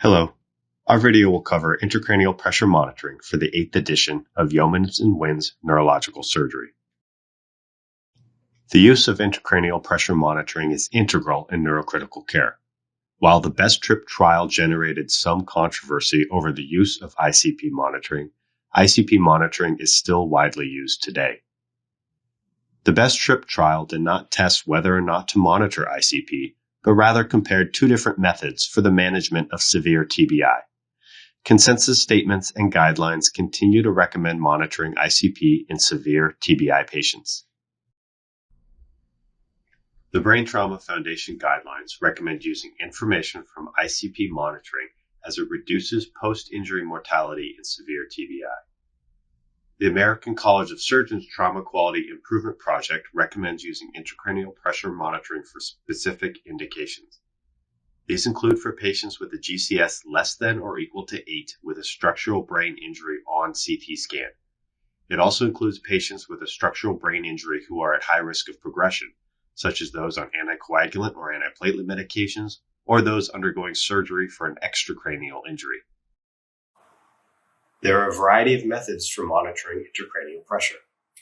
Hello. Our video will cover intracranial pressure monitoring for the 8th edition of Yeomans and Wynn's neurological surgery. The use of intracranial pressure monitoring is integral in neurocritical care. While the BEST TRIP trial generated some controversy over the use of ICP monitoring is still widely used today. The BEST TRIP trial did not test whether or not to monitor ICP, but rather compared two different methods for the management of severe TBI. Consensus statements and guidelines continue to recommend monitoring ICP in severe TBI patients. The Brain Trauma Foundation guidelines recommend using information from ICP monitoring as it reduces post-injury mortality in severe TBI. The American College of Surgeons Trauma Quality Improvement Project recommends using intracranial pressure monitoring for specific indications. These include for patients with a GCS less than or equal to 8 with a structural brain injury on CT scan. It also includes patients with a structural brain injury who are at high risk of progression, such as those on anticoagulant or antiplatelet medications, or those undergoing surgery for an extracranial injury. There are a variety of methods for monitoring intracranial pressure.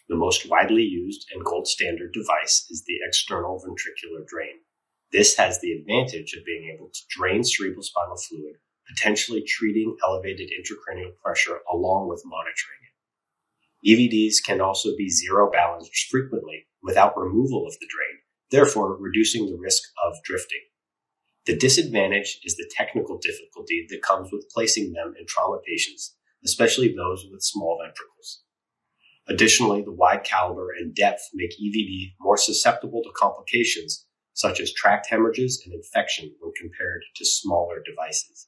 The most widely used and gold standard device is the external ventricular drain. This has the advantage of being able to drain cerebrospinal fluid, potentially treating elevated intracranial pressure along with monitoring it. EVDs can also be zero balanced frequently without removal of the drain, therefore reducing the risk of drifting. The disadvantage is the technical difficulty that comes with placing them in trauma patients, especially those with small ventricles. Additionally, the wide caliber and depth make EVD more susceptible to complications such as tract hemorrhages and infection when compared to smaller devices.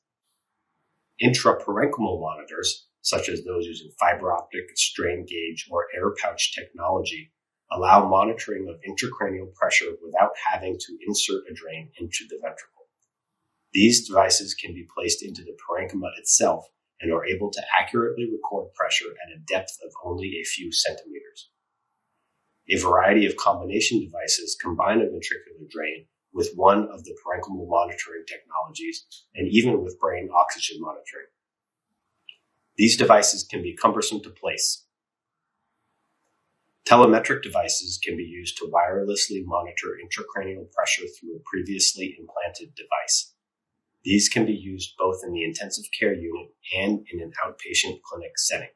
Intraparenchymal monitors, such as those using fiber optic, strain gauge, or air pouch technology, allow monitoring of intracranial pressure without having to insert a drain into the ventricle. These devices can be placed into the parenchyma itself and are able to accurately record pressure at a depth of only a few centimeters. A variety of combination devices combine a ventricular drain with one of the parenchymal monitoring technologies and even with brain oxygen monitoring. These devices can be cumbersome to place. Telemetric devices can be used to wirelessly monitor intracranial pressure through a previously implanted device. These can be used both in the intensive care unit and in an outpatient clinic setting.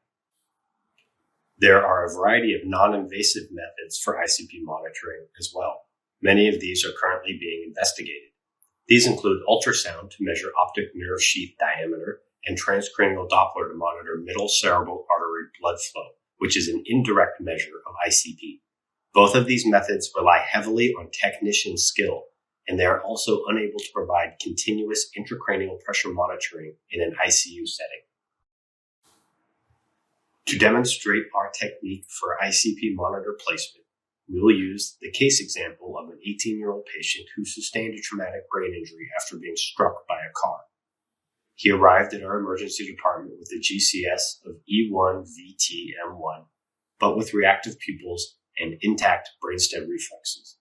There are a variety of non-invasive methods for ICP monitoring as well. Many of these are currently being investigated. These include ultrasound to measure optic nerve sheath diameter and transcranial Doppler to monitor middle cerebral artery blood flow, which is an indirect measure of ICP. Both of these methods rely heavily on technician skill, and they are also unable to provide continuous intracranial pressure monitoring in an ICU setting. To demonstrate our technique for ICP monitor placement, we will use the case example of an 18-year-old patient who sustained a traumatic brain injury after being struck by a car. He arrived at our emergency department with a GCS of E1-VT-M1, but with reactive pupils and intact brainstem reflexes.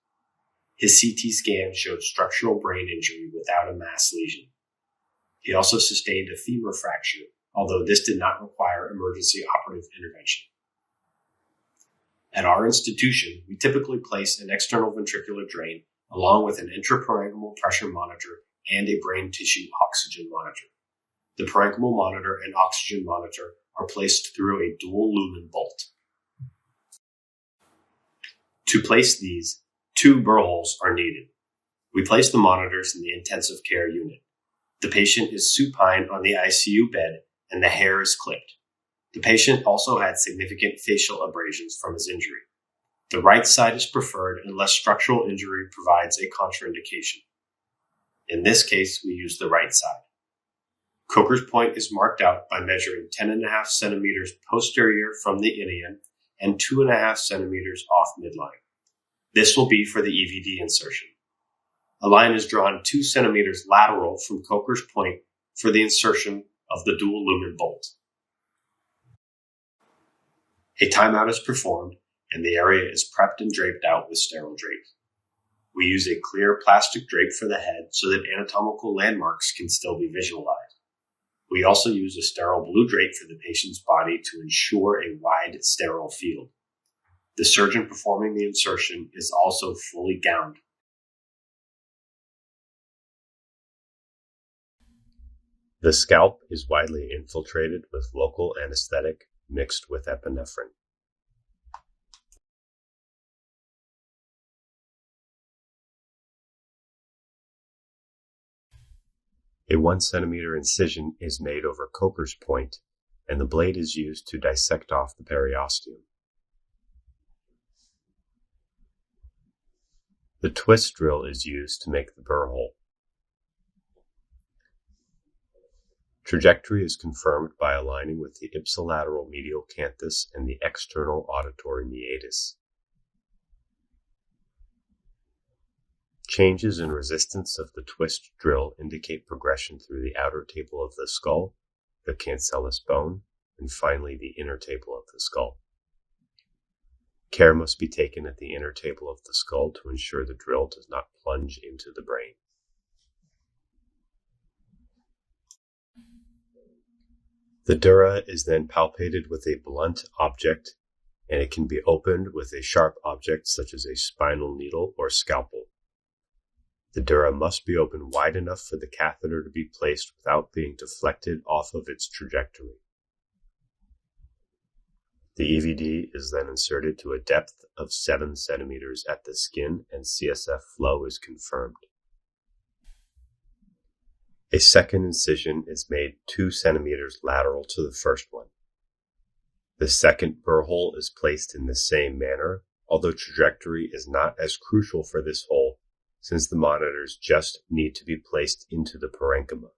His CT scan showed structural brain injury without a mass lesion. He also sustained a femur fracture, although this did not require emergency operative intervention. At our institution, we typically place an external ventricular drain along with an intraparenchymal pressure monitor and a brain tissue oxygen monitor. The parenchymal monitor and oxygen monitor are placed through a dual lumen bolt. To place these, 2 burr holes are needed. We place the monitors in the intensive care unit. The patient is supine on the ICU bed and the hair is clipped. The patient also had significant facial abrasions from his injury. The right side is preferred unless structural injury provides a contraindication. In this case, we use the right side. Coker's point is marked out by measuring 10.5 centimeters posterior from the ilium and 2.5 centimeters off midline. This will be for the EVD insertion. A line is drawn 2 centimeters lateral from Coker's point for the insertion of the dual lumen bolt. A timeout is performed and the area is prepped and draped out with sterile drapes. We use a clear plastic drape for the head so that anatomical landmarks can still be visualized. We also use a sterile blue drape for the patient's body to ensure a wide sterile field. The surgeon performing the insertion is also fully gowned. The scalp is widely infiltrated with local anesthetic mixed with epinephrine. A 1 centimeter incision is made over Coker's point, and the blade is used to dissect off the periosteum. The twist drill is used to make the burr hole. Trajectory is confirmed by aligning with the ipsilateral medial canthus and the external auditory meatus. Changes in resistance of the twist drill indicate progression through the outer table of the skull, the cancellous bone, and finally the inner table of the skull. Care must be taken at the inner table of the skull to ensure the drill does not plunge into the brain. The dura is then palpated with a blunt object, and it can be opened with a sharp object such as a spinal needle or scalpel. The dura must be opened wide enough for the catheter to be placed without being deflected off of its trajectory. The EVD is then inserted to a depth of 7 centimeters at the skin, and CSF flow is confirmed. A second incision is made 2 centimeters lateral to the first one. The second burr hole is placed in the same manner, although trajectory is not as crucial for this hole, since the monitors just need to be placed into the parenchyma.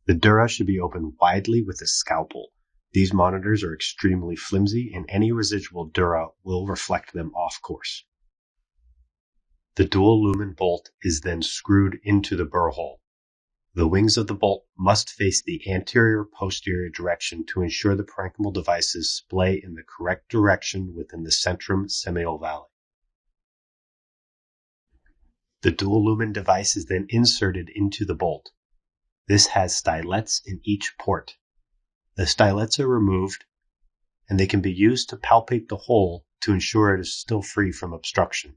The dura should be opened widely with a scalpel. These monitors are extremely flimsy, and any residual dura will reflect them off course. The dual lumen bolt is then screwed into the burr hole. The wings of the bolt must face the anterior-posterior direction to ensure the parenchymal devices splay in the correct direction within the centrum semiovale. The dual lumen device is then inserted into the bolt. This has stylets in each port. The stylets are removed, and they can be used to palpate the hole to ensure it is still free from obstruction.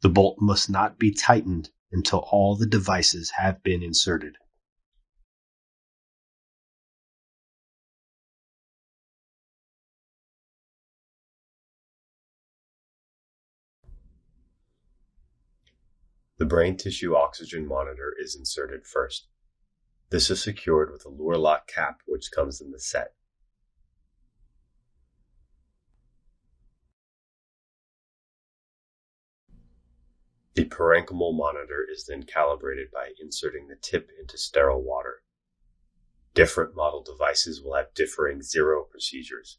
The bolt must not be tightened until all the devices have been inserted. The brain tissue oxygen monitor is inserted first. This is secured with a Luer lock cap which comes in the set. The parenchymal monitor is then calibrated by inserting the tip into sterile water. Different model devices will have differing zero procedures.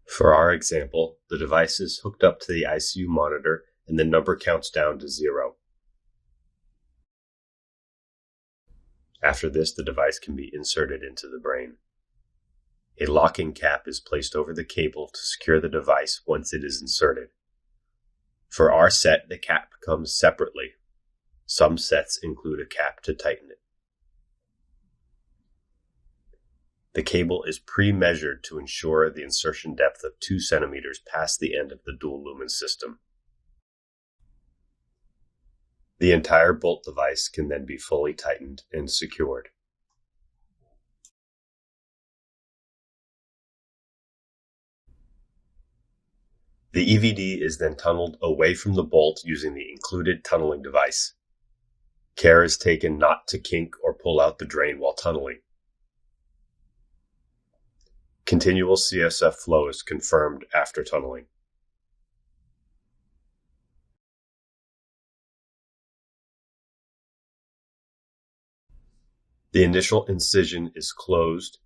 For our example, the device is hooked up to the ICU monitor and the number counts down to 0. After this, the device can be inserted into the brain. A locking cap is placed over the cable to secure the device once it is inserted. For our set, the cap comes separately. Some sets include a cap to tighten it. The cable is pre-measured to ensure the insertion depth of 2 centimeters past the end of the dual lumen system. The entire bolt device can then be fully tightened and secured. The EVD is then tunneled away from the bolt using the included tunneling device. Care is taken not to kink or pull out the drain while tunneling. Continual CSF flow is confirmed after tunneling. The initial incision is closed,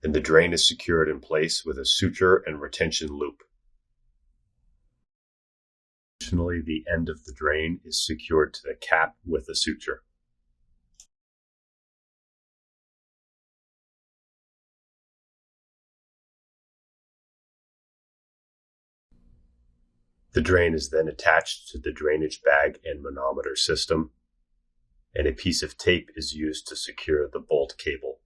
and the drain is secured in place with a suture and retention loop. Additionally, the end of the drain is secured to the cap with a suture. The drain is then attached to the drainage bag and manometer system, and a piece of tape is used to secure the bolt cable.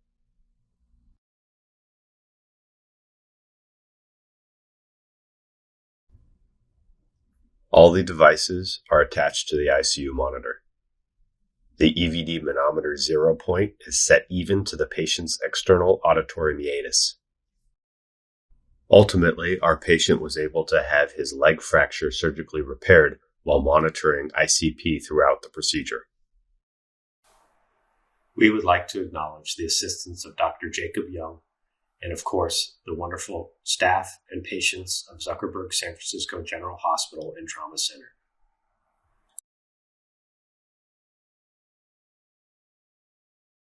All the devices are attached to the ICU monitor. The EVD manometer 0 point is set even to the patient's external auditory meatus. Ultimately, our patient was able to have his leg fracture surgically repaired while monitoring ICP throughout the procedure. We would like to acknowledge the assistance of Dr. Jacob Young and, of course, the wonderful staff and patients of Zuckerberg San Francisco General Hospital and Trauma Center.